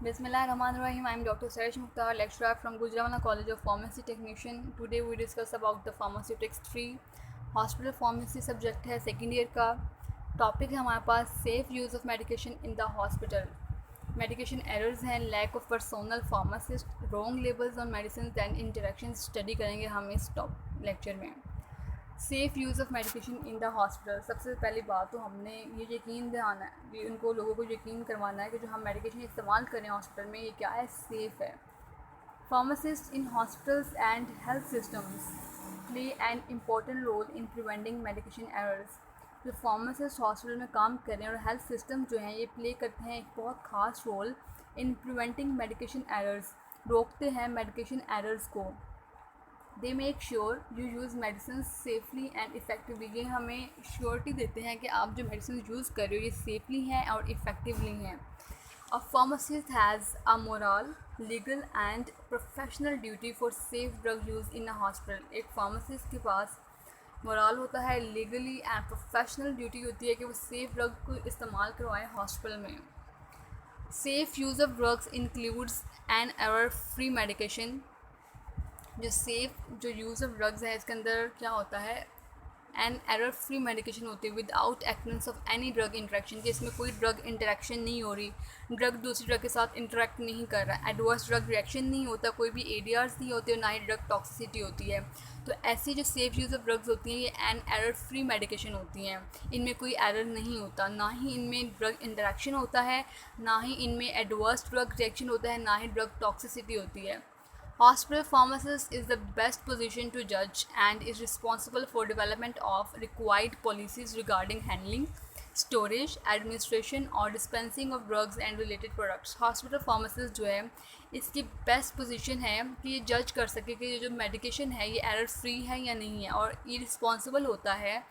Bismillahirrahmanirrahim. I am Dr. Saresh Mukhtar, lecturer from Gujranwala College of Pharmacy Technician. Today we discuss about the Pharmaceutics 3. Hospital Pharmacy subject है second year का. Topic है हमारे पास safe use of medication in the hospital. Medication errors हैं, lack of personal pharmacist, wrong labels on medicine and interaction study करेंगे हम इस top lecture में. Safe use of medication in the hospital. सबसे पहली बात तो हमने ये यकीन दिलाना है कि उनको लोगों को यकीन करवाना है कि जो हम मेडिकेशन इस्तेमाल करें हॉस्पिटल में ये क्या है, सेफ़ है. Pharmacist in hospitals and health systems play an important role in preventing medication errors. जो फार्मासिस्ट हॉस्पिटल में काम कर रहे हैं और हेल्थ सिस्टम जो हैं ये प्ले करते हैं एक बहुत ख़ास role in preventing medication errors. रोकते हैं मेडिकेशन एरर्स को. They make sure you use medicine safely and effectively. ये हमें श्योरिटी देते हैं कि आप जो मेडिसिन यूज़ कर रहे हो ये सेफली हैं और इफ़ेक्टिवली हैं. A pharmacist has a moral, legal and professional duty for safe drug use in a hospital. एक फार्मासिस्ट के पास मोरल होता है, लीगली एंड प्रोफेशनल ड्यूटी होती है कि वो सेफ ड्रग को इस्तेमाल करवाएं हॉस्पिटल में. Safe use of drugs includes an error free medication. जो जो यूज़ ऑफ ड्रग्स है इसके अंदर क्या होता है, एन एरर फ्री मेडिकेशन होती है without excess of any drug interaction. कि इसमें कोई ड्रग इंटरेक्शन नहीं हो रही, ड्रग दूसरी ड्रग के साथ इंटरेक्ट नहीं कर रहा, एडवर्स ड्रग रिएक्शन नहीं होता, कोई भी एडीआर्स नहीं होते और ना ही ड्रग टॉक्सिसिटी होती है. तो ऐसी जो सेफ यूज़ ऑफ ड्रग्स होती हैं ये एन एरर फ्री मेडिकेशन होती हैं. इनमें कोई एरर नहीं होता, ना ही इनमें ड्रग इंटरेक्शन होता है, ना ही इनमें एडवर्स ड्रग रिएक्शन होता है, ना ही ड्रग टॉक्सिसिटी होती है. Hospital pharmacist is the best position to judge and is responsible for development of required policies regarding handling, storage, administration or dispensing of drugs and related products. Hospital pharmacist जो है इसकी best position है कि ये जज कर सके कि ये जो मेडिकेशन है ये एरर फ्री है या नहीं है, और ये रिस्पॉन्सिबल होता है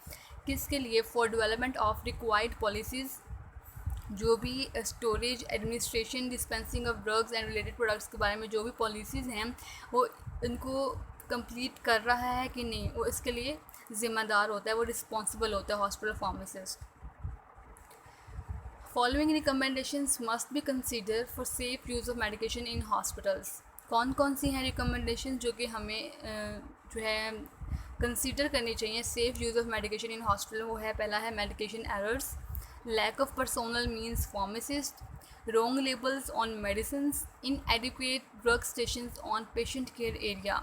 किसके लिए, for development of required policies. जो भी storage, administration, dispensing of drugs and related products के बारे में जो भी पॉलिसीज़ हैं वो इनको कंप्लीट कर रहा है कि नहीं, वो इसके लिए ज़िम्मेदार होता है, वो रिस्पॉन्सिबल होता है hospital pharmacist. Following recommendations must be consider for safe use of medication in hospitals. कौन कौन सी हैं रिकमेंडेशन जो कि हमें जो है कंसीडर करनी चाहिए safe use of medication in hospital. वो है, पहला है medication errors, lack of personnel means pharmacist, wrong labels on medicines, inadequate drug stations on patient care area,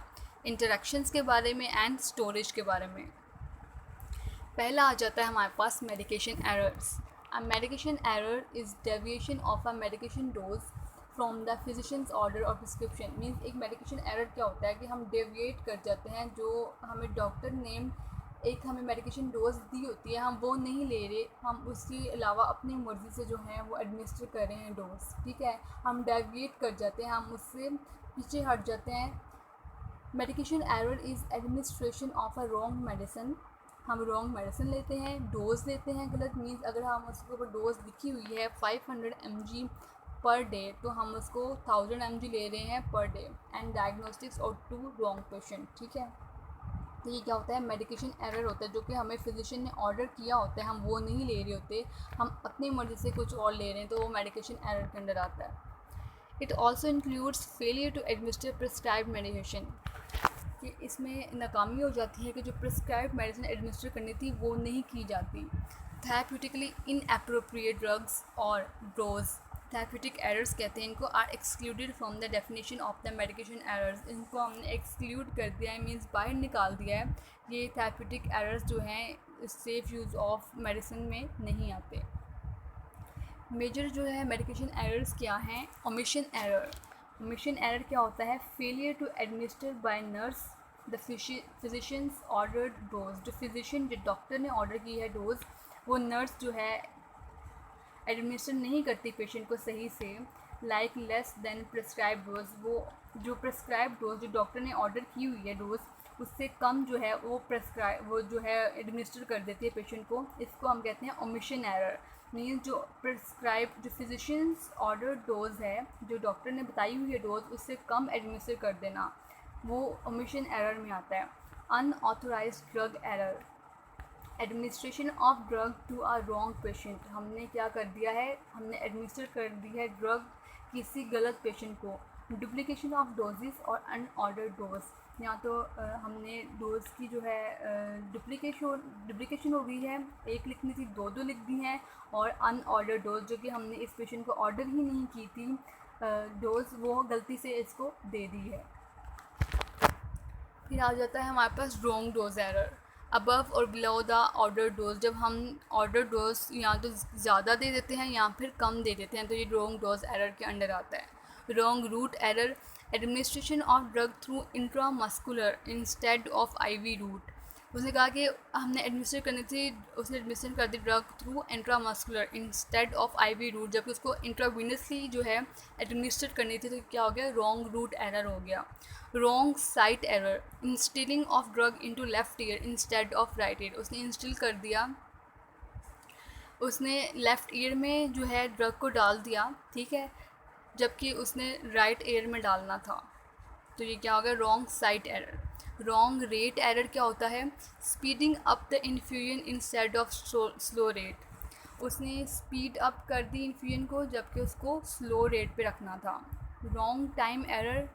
interactions के बारे में एंड स्टोरेज के बारे में. पहला आ जाता है हमारे पास medication errors. A medication error is deviation of a medication dose from the physician's order और प्रिस्क्रिप्शन. मीन्स एक मेडिकेशन एरर क्या होता है कि हम डेविएट कर जाते हैं, जो हमें डॉक्टर ने एक हमें मेडिकेशन डोज दी होती है हम वो नहीं ले रहे, हम उसके अलावा अपनी मर्ज़ी से जो है वो एडमिनिस्टर कर रहे हैं डोज. ठीक है, हम डेविएट कर जाते हैं, हम उससे पीछे हट जाते हैं. Medication error is administration of a wrong medicine. हम रॉन्ग मेडिसिन लेते हैं, डोज लेते हैं गलत. मीन्स अगर हम उसके ऊपर डोज लिखी हुई है 500 mg पर डे तो हम उसको 1000 mg ले रहे हैं पर डे. एंड डायग्नोस्टिक्स और टू रॉन्ग पेशेंट. ठीक है, तो ये क्या होता है, मेडिकेशन एरर होता है जो कि हमें फिजिशियन ने ऑर्डर किया होता है, हम वो नहीं ले रहे होते, हम अपनी मर्ज़ी से कुछ और ले रहे हैं, तो वो मेडिकेशन एरर के अंदर आता है. It also includes failure to administer prescribed medication. कि इसमें नाकामी हो जाती है कि जो प्रिस्क्राइब्ड मेडिसिन एडमिनिस्टर करनी थी वो नहीं की जाती. थेरेप्यूटिकली इनएप्रोप्रिएट ड्रग्स और डोज, थेरेप्यूटिक एरर्स कहते हैं इनको, are excluded from the definition of the medication errors. इनको हमने एक्सक्लूड कर दिया है, मीन्स बाहर निकाल दिया है. ये थेरेप्यूटिक एरर्स जो हैं सेफ यूज़ ऑफ मेडिसिन में नहीं आते. मेजर जो है मेडिकेशन एरर्स क्या हैं, ओमिशन एरर. ओमिशन एरर क्या होता है, failure to administer by nurse the physician's ordered dose. जो फिजिशियन, जो डॉक्टर ने ऑर्डर की है डोज, वो नर्स जो है एडमिनिस्टर नहीं करती पेशेंट को सही से. Like less than prescribe dose. वो जो प्रिस्क्राइब डोज जो डॉक्टर ने ऑर्डर की हुई है डोज उससे कम जो है वो जो है एडमिनिस्टर कर देती है पेशेंट को. इसको हम कहते हैं ओमिशन एरर. मीन्स जो प्रिस्क्राइब, जो फिजिशियंस ऑर्डर डोज है, जो डॉक्टर ने बताई हुई है डोज उससे कम एडमिनिस्टर कर देना, वो ओमिशन एरर में आता है. Unauthorised drug error. Administration of drug to a wrong patient, हमने क्या कर दिया है, हमने एडमिनिस्टर कर दी है ड्रग किसी गलत पेशेंट को। डुप्लीकेशन ऑफ डोजेस और अनऑर्डर्ड डोज, या तो हमने डोज की जो है डुप्लीकेशन हो गई है, एक लिखनी थी दो लिख दी हैं, और अनऑर्डर्ड डोज जो कि हमने इस पेशेंट को ऑर्डर ही नहीं की थी डोज, वो गलती से इसको दे दी है। फिर आ जाता है हमारे पास रॉन्ग डोज एरर, अबव और बिलो द ऑर्डर डोज, जब हम ऑर्डर डोज या तो ज़्यादा दे देते हैं या फिर कम दे देते हैं तो ये रॉन्ग डोज एरर के अंडर आता है। Wrong route error, administration of drug through intramuscular instead of IV route, उसने कहा कि हमने एडमिनिस्टर करनी थी, उसने एडमिनिस्टर कर the drug through intramuscular instead of IV route, जबकि उसको इंट्रावीनसली जो है एडमिनिस्टर करनी थी, तो क्या हो गया, रॉन्ग रूट एरर हो गया। Wrong site error, instilling of drug into left ear instead of right year, उसने इंस्टिल कर दिया, उसने लेफ़्ट ईयर में जो है ड्रग को डाल दिया, ठीक है, जबकि उसने राइट ईयर में डालना था, तो ये क्या हो गया, wrong site error. Wrong rate error क्या होता है, speeding up the infusion instead of slow rate, उसने स्पीड अप कर दी इन्फ्यूजन को जबकि उसको स्लो रेट पे रखना था। Wrong time error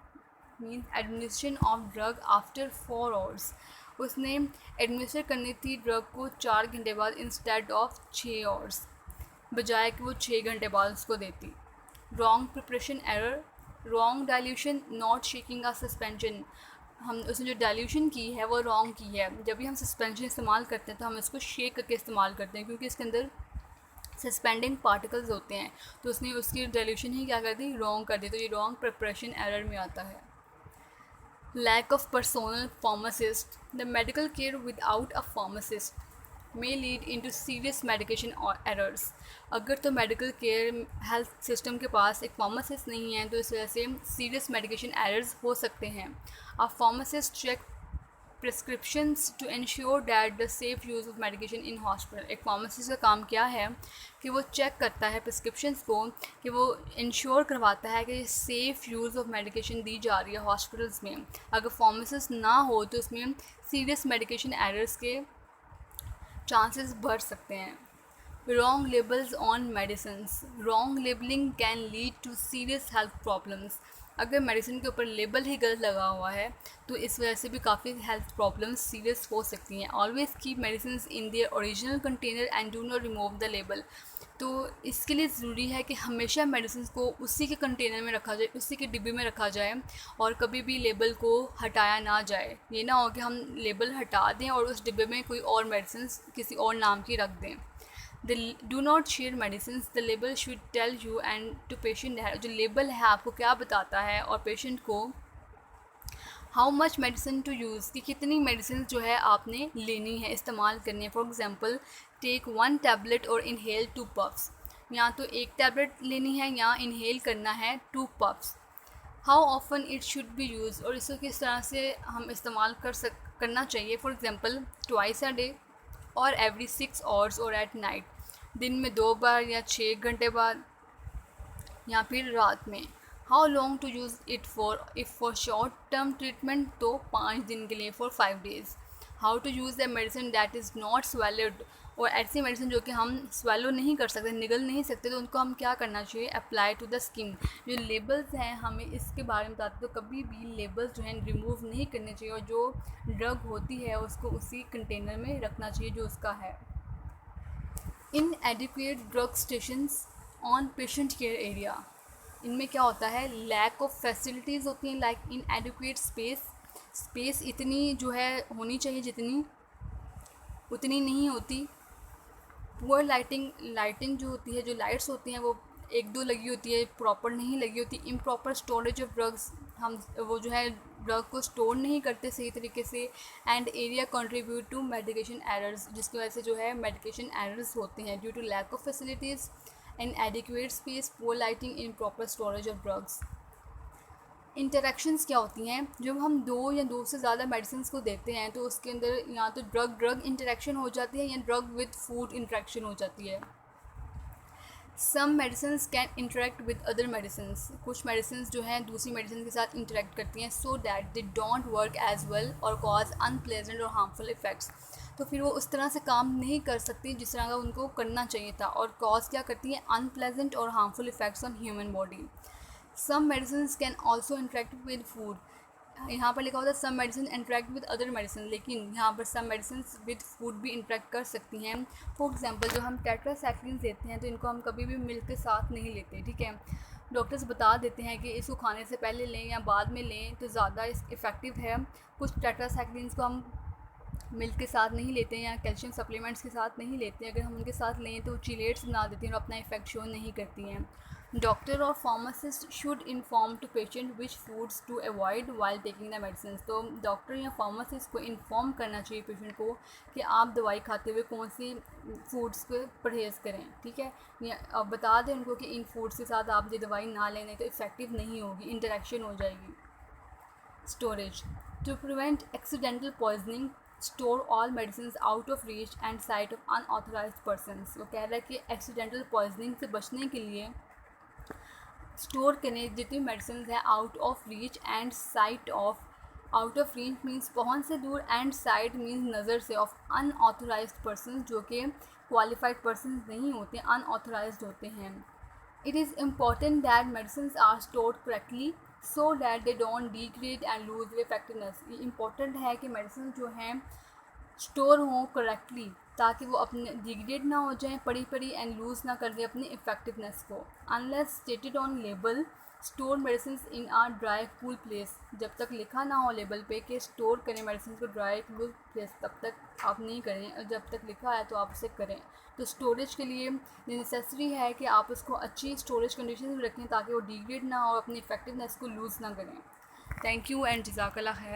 means administration of drug after 4 hours, उसने एडमिनिस्टर करनी थी ड्रग को 4 घंटे बाद इंस्टेड ऑफ 6 आवर्स, बजाय कि वो 6 घंटे बाद उसको देती। Wrong preparation error, wrong dilution not shaking a suspension, हम उसने जो डाइल्यूशन की है वो रॉन्ग की है, जब भी हम सस्पेंशन इस्तेमाल करते हैं तो हम इसको शेक करके इस्तेमाल करते हैं क्योंकि इसके अंदर सस्पेंडिंग पार्टिकल्स होते हैं, तो उसने उसकी डाइल्यूशन ही क्या कर दी, रॉन्ग कर दी, तो ये रॉन्ग प्रिपरेशन एरर में आता है। Lack of personal pharmacist, the medical care without a pharmacist may lead into serious medication or errors, अगर तो मेडिकल केयर हेल्थ सिस्टम के पास एक फार्मासिस्ट नहीं है तो इस वजह से सीरियस मेडिकेशन एरर्स हो सकते हैं। A pharmacist check prescriptions to ensure that the safe use of medication in hospital, एक फार्मासिस्ट का काम क्या है कि वो चेक करता है प्रिस्क्रिप्शंस को, कि वो इंश्योर करवाता है कि सेफ़ यूज़ ऑफ मेडिकेशन दी जा रही है हॉस्पिटल्स में। अगर फार्मासिस्ट ना हो तो उसमें सीरियस मेडिकेशन एरर्स के चांसेस बढ़ सकते हैं। Wrong labels on medicines, wrong labelling can lead to serious health problems, अगर मेडिसिन के ऊपर लेबल ही गलत लगा हुआ है तो इस वजह से भी काफ़ी हेल्थ प्रॉब्लम्स सीरियस हो सकती हैं। Always keep medicine in their original container and do not remove the label, तो इसके लिए ज़रूरी है कि हमेशा मेडिसिन को उसी के कंटेनर में रखा जाए, उसी के डिब्बे में रखा जाए और कभी भी लेबल को हटाया ना जाए। ये ना हो कि हम लेबल हटा दें और उस डिब्बे में कोई और मेडिसिन किसी और नाम की रख दें। Do not share medicine, the label should tell you and to patient है, जो लेबल है आपको क्या बताता है और पेशेंट को how much medicine to use, कि कितनी मेडिसिन जो है आपने लेनी है, इस्तेमाल करनी है। फॉर एग्जांपल टेक 1 टैबलेट और इनहेल 2 पफ्स, या तो एक टैबलेट लेनी है या इनहेल करना है 2 puffs. How often it should be use, और इसको किस तरह से हम इस्तेमाल करना चाहिए। For example twice a day और एवरी 6 आवर्स और एट नाइट, दिन में 2 बार या 6 घंटे बाद या फिर रात में। How long to use it for, if for short term treatment तो 5 दिन के लिए, for 5 days. How to use the medicine that is not swallowed, और ऐसी मेडिसिन जो कि हम स्वेलो नहीं कर सकते, निगल नहीं सकते, तो उनको हम क्या करना चाहिए, अप्लाई टू द स्किन। जो लेबल्स हैं हमें इसके बारे में बताते, तो कभी भी लेबल्स जो हैं रिमूव नहीं करने चाहिए और जो ड्रग होती है उसको उसी कंटेनर में रखना चाहिए जो उसका है। इनएडिक्वेट drug stations on patient care area, इनमें क्या होता है, लैक ऑफ फैसिलिटीज़ होती हैं, लाइक इनएडिक्वेट स्पेस इतनी जो है होनी चाहिए जितनी उतनी नहीं होती। पुअर लाइटिंग जो होती है, जो लाइट्स होती हैं वो 1-2 लगी होती है, प्रॉपर नहीं लगी होती। इम्प्रॉपर स्टोरेज ऑफ ड्रग्स, हम वो जो है ड्रग को स्टोर नहीं करते सही तरीके से। And area contribute to medication errors, जिसकी वजह से जो है मेडिकेशन एरर्स होते हैं due to lack of facilities, inadequate space, poor lighting, improper storage of drugs। Interactions क्या होती हैं, जब हम 2 या 2 से ज़्यादा मेडिसिन को देते हैं तो उसके अंदर या तो ड्रग इंटरेक्शन हो जाती है या ड्रग विद फूड इंटरेक्शन हो जाती है। Some medicine can interact with other medicine, कुछ मेडिसिन जो हैं दूसरी मेडिसिन के साथ इंटरेक्ट करती हैं, so that they don't work as well और कॉज अनप्लेजेंट और हार्मफुल इफ़ेक्ट्स, तो फिर वो उस तरह से काम नहीं कर सकती जिस तरह का उनको करना चाहिए था, और कॉज क्या करती हैं, अनप्लेजेंट और harmful effects on human body. Some medicine can also interact with food. यहाँ पर लिखा होता है some medicine interact with other medicine, लेकिन यहाँ पर सम मेडिसिन विद फूड भी इंटरेक्ट कर सकती हैं। फॉर एग्जांपल जो हम टेट्रासाइक्लिन लेते हैं तो इनको हम कभी भी मिल्क के साथ नहीं लेते, ठीक है। डॉक्टर्स बता देते हैं कि इसको खाने से पहले लें या बाद में लें तो ज़्यादा इफ़ेक्टिव है। कुछ टेट्रासाइक्लिन्स को हम मिल्क के साथ नहीं लेते हैं या कैल्शियम सप्लीमेंट्स के साथ नहीं लेते हैं। अगर हम उनके साथ लें तो चिलेट्स बना देती हैं और अपना इफेक्ट शो नहीं करती हैं। डॉक्टर और pharmacist should inform to patient which foods to avoid while taking the medicine. तो डॉक्टर या फार्मासिस्ट को इन्फॉर्म करना चाहिए पेशेंट को कि आप दवाई खाते हुए कौन सी फूड्स को परहेज़ करें, ठीक है। या बता दें उनको कि इन फूड्स के साथ आप ये दवाई ना लेने तो इफ़ेक्टिव नहीं होगी, इंटरेक्शन हो जाएगी। Storage to prevent accidental poisoning store all medicine out of reach and sight of unauthorised persons. वो कह रहा है कि एक्सीडेंटल पॉइजनिंग से बचने के लिए स्टोर करें जितनी मेडिसिन है out of reach and sight of. Out of reach means पहुंच से दूर, एंड साइट मीन्स नज़र से, ऑफ अनऑथराइज्ड पर्सन जो कि क्वालिफाइड पर्सन नहीं होते, अनऑथराइज्ड होते हैं। It is important that medicine are stored correctly so that they don't degrade and lose their effectiveness. ये इंपॉर्टेंट है कि मेडिसिन जो हैं स्टोर हों करेक्टली ताकि वो अपने डिग्रेड ना हो जाएं, पड़ी पड़ी एंड लूज़ ना कर दें अपनी इफेक्टिवनेस को। Unless stated on label store medicine in are dry cool place. जब तक लिखा ना हो लेबल पे कि स्टोर करें मेडिसिन को ड्राई कूल प्लेस, तब तक आप नहीं करें, और जब तक लिखा है तो आप उसे करें। तो स्टोरेज के लिए नेसेसरी है कि आप उसको अच्छी स्टोरेज कंडीशन में रखें ताकि वो डिग्रेड ना हो और अपनी इफेक्टिवनेस को लूज़ ना करें। थैंक यू एंड जज़ाकल्लाह खैर।